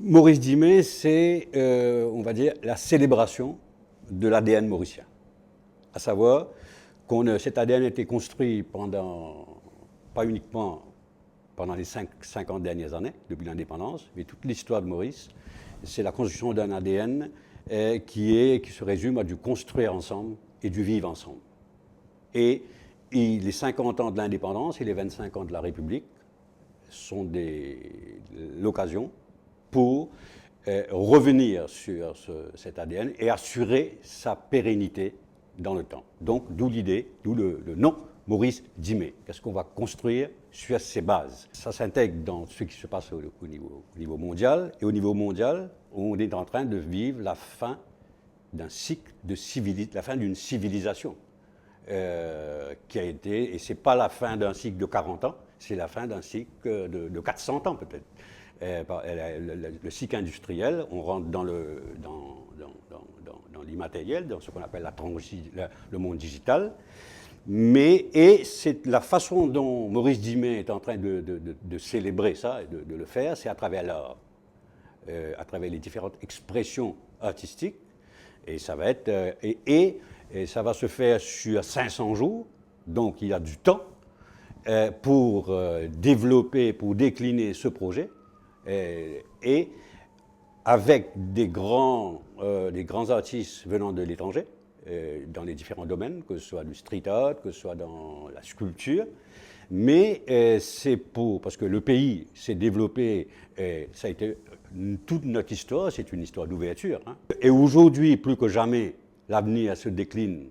Maurice Dimet, c'est, on va dire, la célébration de l'ADN mauricien. À savoir que cet ADN a été construit pas uniquement pendant les 50 dernières années, depuis l'indépendance, mais toute l'histoire de Maurice, c'est la construction d'un ADN qui se résume à du construire ensemble et du vivre ensemble. Et les 50 ans de l'indépendance et les 25 ans de la République sont l'occasion pour revenir sur cet ADN et assurer sa pérennité dans le temps. Donc, d'où l'idée, d'où le nom Maurice Dimet. Qu'est-ce qu'on va construire sur ces bases? Ça s'intègre dans ce qui se passe au niveau mondial. Et au niveau mondial, on est en train de vivre la fin d'un cycle la fin d'une civilisation qui a été, et ce n'est pas la fin d'un cycle de 40 ans, c'est la fin d'un cycle de 400 ans peut-être. Le cycle industriel, on rentre dans l'immatériel, dans ce qu'on appelle le monde digital. Et c'est la façon dont Maurice Dimet est en train de célébrer ça, et de le faire, c'est à travers l'art, à travers les différentes expressions artistiques. Et ça va être et ça va se faire sur 500 jours, donc il y a du temps pour développer, pour décliner ce projet. Et avec des grands artistes venant de l'étranger, dans les différents domaines, que ce soit du street art, que ce soit dans la sculpture. Mais c'est parce que le pays s'est développé, ça a été toute notre histoire, c'est une histoire d'ouverture. Hein. Et aujourd'hui, plus que jamais, l'avenir se décline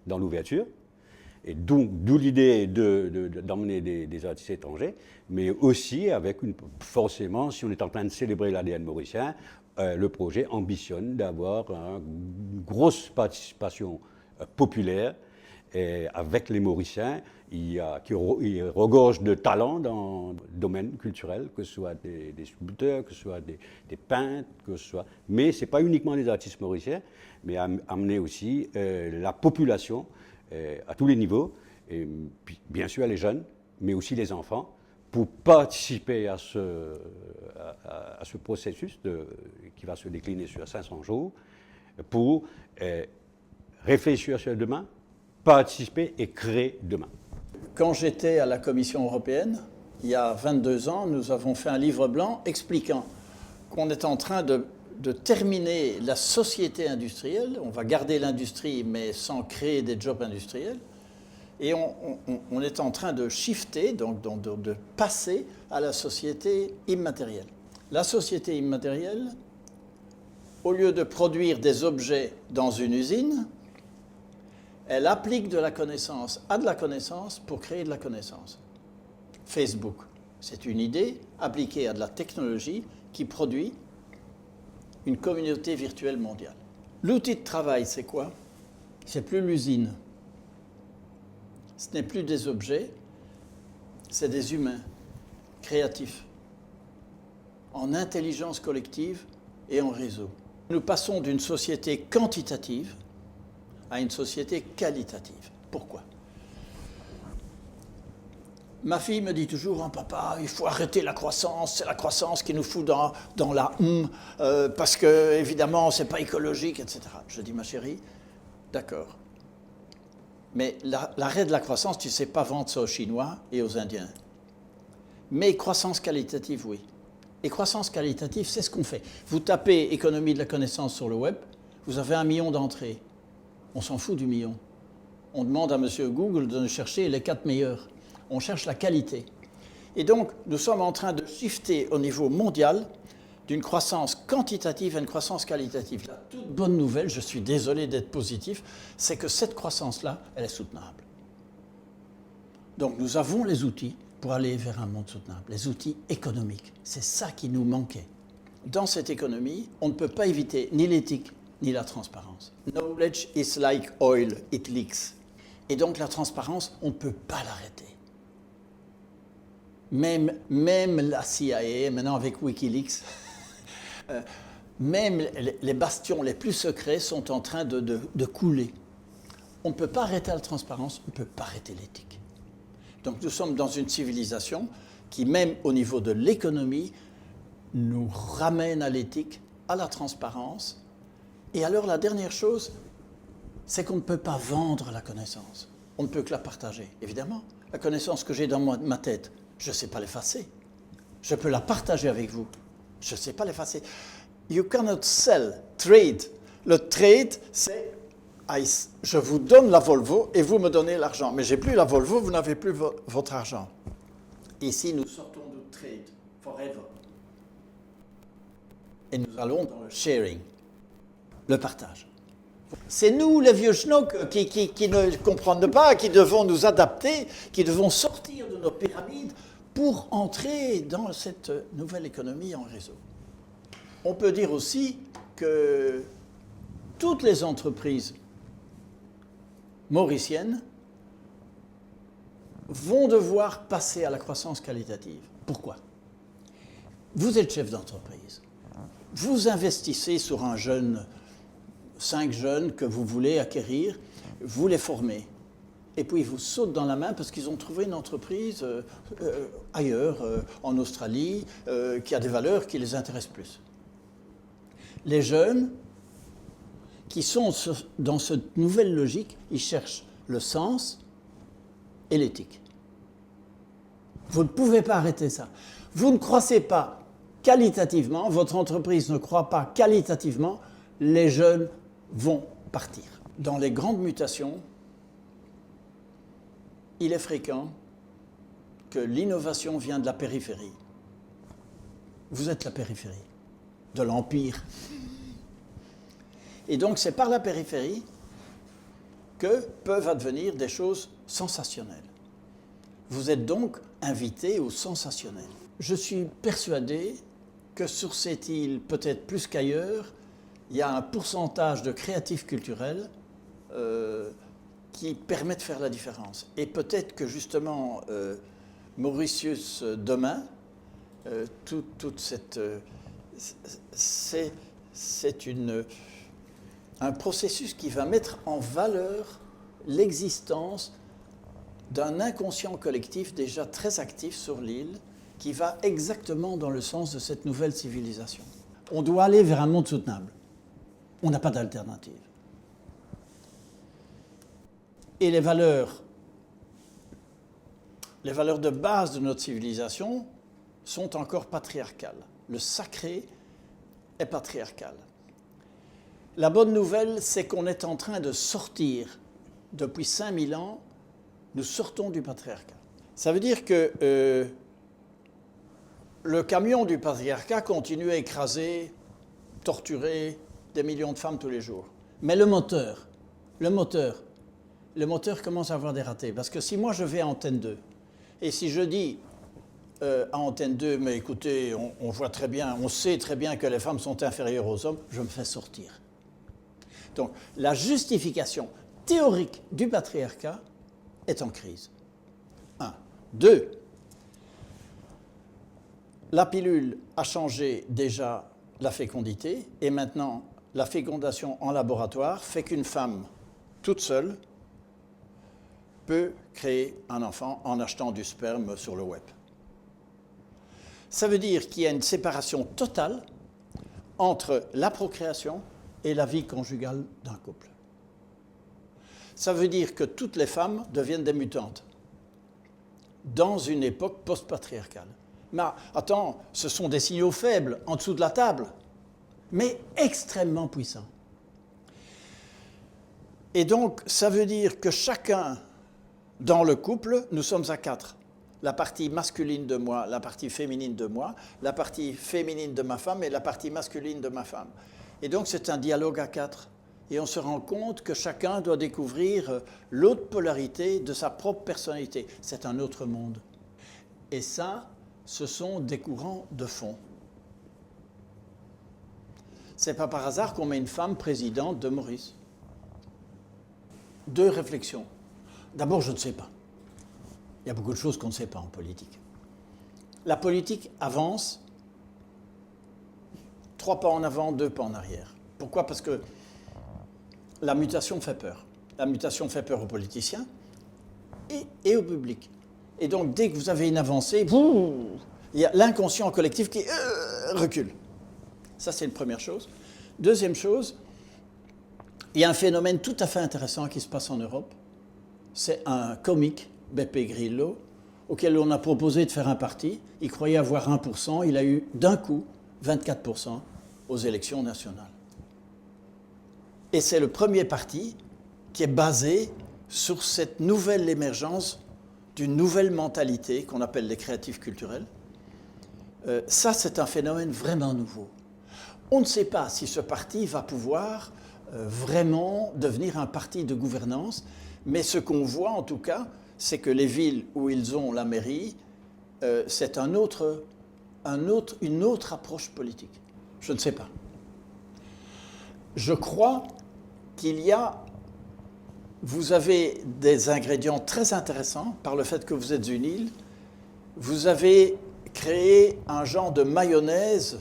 dans l'ouverture. Et d'où l'idée d'emmener des artistes étrangers, mais aussi forcément, si on est en train de célébrer l'ADN mauricien, le projet ambitionne d'avoir une grosse participation populaire avec les Mauriciens qui regorgent de talents dans le domaine culturel, que ce soit des sculpteurs, que ce soit des peintres, mais ce n'est pas uniquement les artistes mauriciens, mais amener aussi la population à tous les niveaux, et puis, bien sûr les jeunes, mais aussi les enfants, pour participer à ce processus qui va se décliner sur 500 jours, pour réfléchir sur demain, participer et créer demain. Quand j'étais à la Commission européenne, il y a 22 ans, nous avons fait un livre blanc expliquant qu'on est en train de terminer la société industrielle. On va garder l'industrie, mais sans créer des jobs industriels. Et on est en train de shifter, donc de passer à la société immatérielle. La société immatérielle, au lieu de produire des objets dans une usine, elle applique de la connaissance à de la connaissance pour créer de la connaissance. Facebook, c'est une idée appliquée à de la technologie qui produit une communauté virtuelle mondiale. L'outil de travail, c'est quoi? C'est plus l'usine. Ce n'est plus des objets, c'est des humains créatifs, en intelligence collective et en réseau. Nous passons d'une société quantitative à une société qualitative. Pourquoi? Ma fille me dit toujours, papa, il faut arrêter la croissance, c'est la croissance qui nous fout dans la parce que, évidemment, c'est pas écologique, etc. Je dis, ma chérie, d'accord. Mais l'arrêt de la croissance, tu ne sais pas vendre ça aux Chinois et aux Indiens. Mais croissance qualitative, oui. Et croissance qualitative, c'est ce qu'on fait. Vous tapez économie de la connaissance sur le web, vous avez 1 million d'entrées. On s'en fout du million. On demande à M. Google de nous chercher les 4 meilleurs. On cherche la qualité. Et donc, nous sommes en train de shifter au niveau mondial d'une croissance quantitative à une croissance qualitative. La toute bonne nouvelle, je suis désolé d'être positif, c'est que cette croissance-là, elle est soutenable. Donc, nous avons les outils pour aller vers un monde soutenable, les outils économiques. C'est ça qui nous manquait. Dans cette économie, on ne peut pas éviter ni l'éthique, ni la transparence. Knowledge is like oil, it leaks. Et donc, la transparence, on ne peut pas l'arrêter. Même la CIA, maintenant avec Wikileaks, même les bastions les plus secrets sont en train de couler. On ne peut pas arrêter la transparence, on ne peut pas arrêter l'éthique. Donc nous sommes dans une civilisation qui, même au niveau de l'économie, nous ramène à l'éthique, à la transparence. Et alors la dernière chose, c'est qu'on ne peut pas vendre la connaissance. On ne peut que la partager, évidemment. La connaissance que j'ai dans ma tête, je ne sais pas l'effacer. Je peux la partager avec vous. Je ne sais pas l'effacer. You cannot sell, trade. Le trade, c'est je vous donne la Volvo et vous me donnez l'argent. Mais je n'ai plus la Volvo, vous n'avez plus votre argent. Ici, nous sortons du trade, forever. Et nous allons dans le sharing, le partage. C'est nous, les vieux schnocks, qui ne comprennent pas, qui devons nous adapter, qui devons sortir de nos pyramides pour entrer dans cette nouvelle économie en réseau. On peut dire aussi que toutes les entreprises mauriciennes vont devoir passer à la croissance qualitative. Pourquoi? Vous êtes chef d'entreprise. Vous investissez sur un jeune, 5 jeunes que vous voulez acquérir, vous les formez. Et puis ils vous sautent dans la main parce qu'ils ont trouvé une entreprise ailleurs, en Australie, qui a des valeurs qui les intéressent plus. Les jeunes qui sont dans cette nouvelle logique, ils cherchent le sens et l'éthique. Vous ne pouvez pas arrêter ça. Vous ne croissez pas qualitativement, votre entreprise ne croît pas qualitativement, les jeunes vont partir. Dans les grandes mutations, il est fréquent que l'innovation vient de la périphérie. Vous êtes la périphérie de l'empire. Et donc c'est par la périphérie que peuvent advenir des choses sensationnelles. Vous êtes donc invité au sensationnel. Je suis persuadé que sur cette île, peut-être plus qu'ailleurs, il y a un pourcentage de créatifs culturels qui permet de faire la différence. Et peut-être que justement, Mauritius demain, toute cette... c'est un processus qui va mettre en valeur l'existence d'un inconscient collectif déjà très actif sur l'île, qui va exactement dans le sens de cette nouvelle civilisation. On doit aller vers un monde soutenable. On n'a pas d'alternative. Et les valeurs de base de notre civilisation sont encore patriarcales. Le sacré est patriarcal. La bonne nouvelle, c'est qu'on est en train de sortir, depuis 5000 ans, nous sortons du patriarcat. Ça veut dire que le camion du patriarcat continue à écraser, torturer des millions de femmes tous les jours. Mais le moteur commence à avoir des ratés. Parce que si moi je vais à Antenne 2, et si je dis à Antenne 2, mais écoutez, on voit très bien, on sait très bien que les femmes sont inférieures aux hommes, je me fais sortir. Donc la justification théorique du patriarcat est en crise. 1. 2. La pilule a changé déjà la fécondité et maintenant la fécondation en laboratoire fait qu'une femme toute seule peut créer un enfant en achetant du sperme sur le web. Ça veut dire qu'il y a une séparation totale entre la procréation et la vie conjugale d'un couple. Ça veut dire que toutes les femmes deviennent des mutantes dans une époque post-patriarcale. Mais attends, ce sont des signaux faibles en dessous de la table, mais extrêmement puissants. Et donc, ça veut dire que chacun, dans le couple, nous sommes à 4. La partie masculine de moi, la partie féminine de moi, la partie féminine de ma femme et la partie masculine de ma femme. Et donc, c'est un dialogue à 4. Et on se rend compte que chacun doit découvrir l'autre polarité de sa propre personnalité. C'est un autre monde. Et ça, ce sont des courants de fond. C'est pas par hasard qu'on met une femme présidente de Maurice. 2 réflexions. D'abord, je ne sais pas. Il y a beaucoup de choses qu'on ne sait pas en politique. La politique avance 3 pas en avant, 2 pas en arrière. Pourquoi? Parce que la mutation fait peur. La mutation fait peur aux politiciens et au public. Et donc, dès que vous avez une avancée, Il y a l'inconscient collectif qui recule. Ça, c'est une première chose. Deuxième chose, il y a un phénomène tout à fait intéressant qui se passe en Europe. C'est un comique, Beppe Grillo, auquel on a proposé de faire un parti. Il croyait avoir 1%, il a eu d'un coup 24% aux élections nationales. Et c'est le premier parti qui est basé sur cette nouvelle émergence d'une nouvelle mentalité qu'on appelle les créatifs culturels. Ça, c'est un phénomène vraiment nouveau. On ne sait pas si ce parti va pouvoir vraiment devenir un parti de gouvernance, mais ce qu'on voit en tout cas, c'est que les villes où ils ont la mairie, c'est une autre approche politique. Je ne sais pas. Je crois qu'il y a... Vous avez des ingrédients très intéressants par le fait que vous êtes une île. Vous avez créé un genre de mayonnaise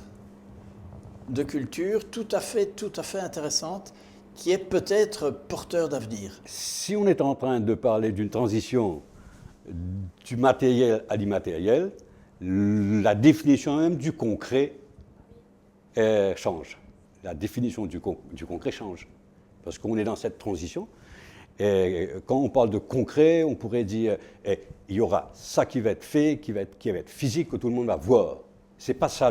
de culture tout à fait intéressante qui est peut-être porteur d'avenir. Si on est en train de parler d'une transition du matériel à l'immatériel, la définition même du concret change. La définition du concret change. Parce qu'on est dans cette transition. Et quand on parle de concret, on pourrait dire il y aura ça qui va être fait, qui va être physique, que tout le monde va voir. Ce n'est pas ça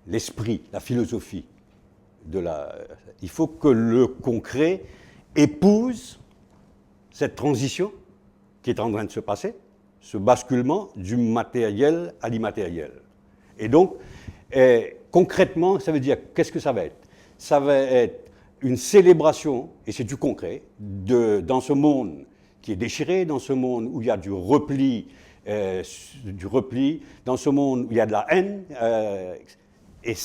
l'esprit, la philosophie. Il faut que le concret épouse cette transition qui est en train de se passer, ce basculement du matériel à l'immatériel. Et donc, concrètement, ça veut dire, qu'est-ce que ça va être? Ça va être une célébration, et c'est du concret, dans ce monde qui est déchiré, dans ce monde où il y a du repli, dans ce monde où il y a de la haine, et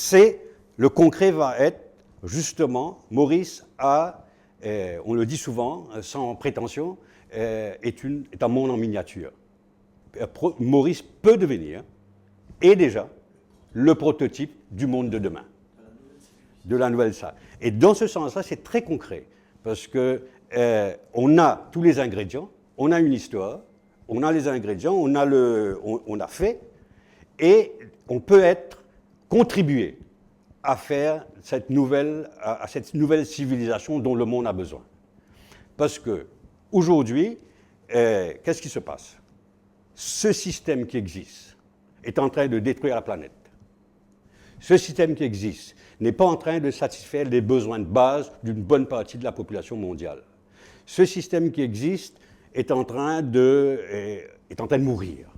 le concret va être, justement, Maurice on le dit souvent, sans prétention, est un monde en miniature. Maurice peut devenir, et déjà, le prototype du monde de demain, de la nouvelle salle. Et dans ce sens-là, c'est très concret, parce qu'on a tous les ingrédients, on a une histoire, on a les ingrédients, on a fait, et on peut contribuer à faire cette nouvelle civilisation dont le monde a besoin. Parce que aujourd'hui, qu'est-ce qui se passe? Ce système qui existe est en train de détruire la planète. Ce système qui existe n'est pas en train de satisfaire les besoins de base d'une bonne partie de la population mondiale. Ce système qui existe est en train de mourir.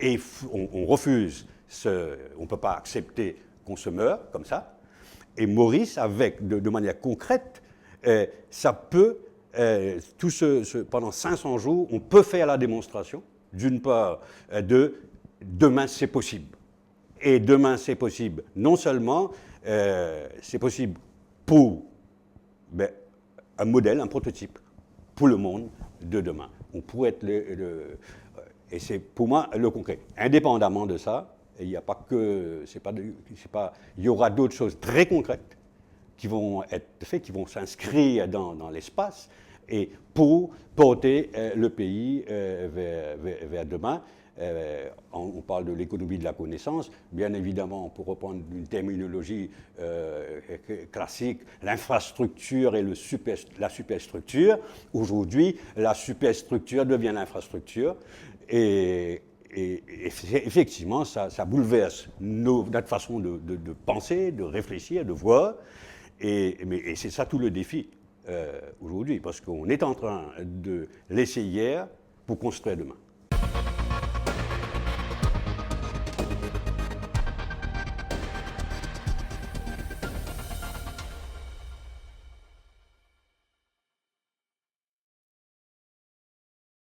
Et on refuse, on ne peut pas accepter qu'on se meure comme ça. Et Maurice, de manière concrète, ça peut, pendant 500 jours, on peut faire la démonstration, d'une part, de demain c'est possible. Et demain, c'est possible. Non seulement, c'est possible pour un modèle, un prototype, pour le monde de demain. On pourrait être et c'est pour moi le concret. Indépendamment de ça, il n'y a pas que, il y aura d'autres choses très concrètes qui vont être faites, qui vont s'inscrire dans l'espace, et pour porter le pays vers demain. On parle de l'économie de la connaissance, bien évidemment, pour reprendre une terminologie classique, l'infrastructure et la superstructure. Aujourd'hui, la superstructure devient l'infrastructure, et effectivement, ça bouleverse notre façon de penser, de réfléchir, de voir, et c'est ça tout le défi aujourd'hui, parce qu'on est en train de laisser hier pour construire demain.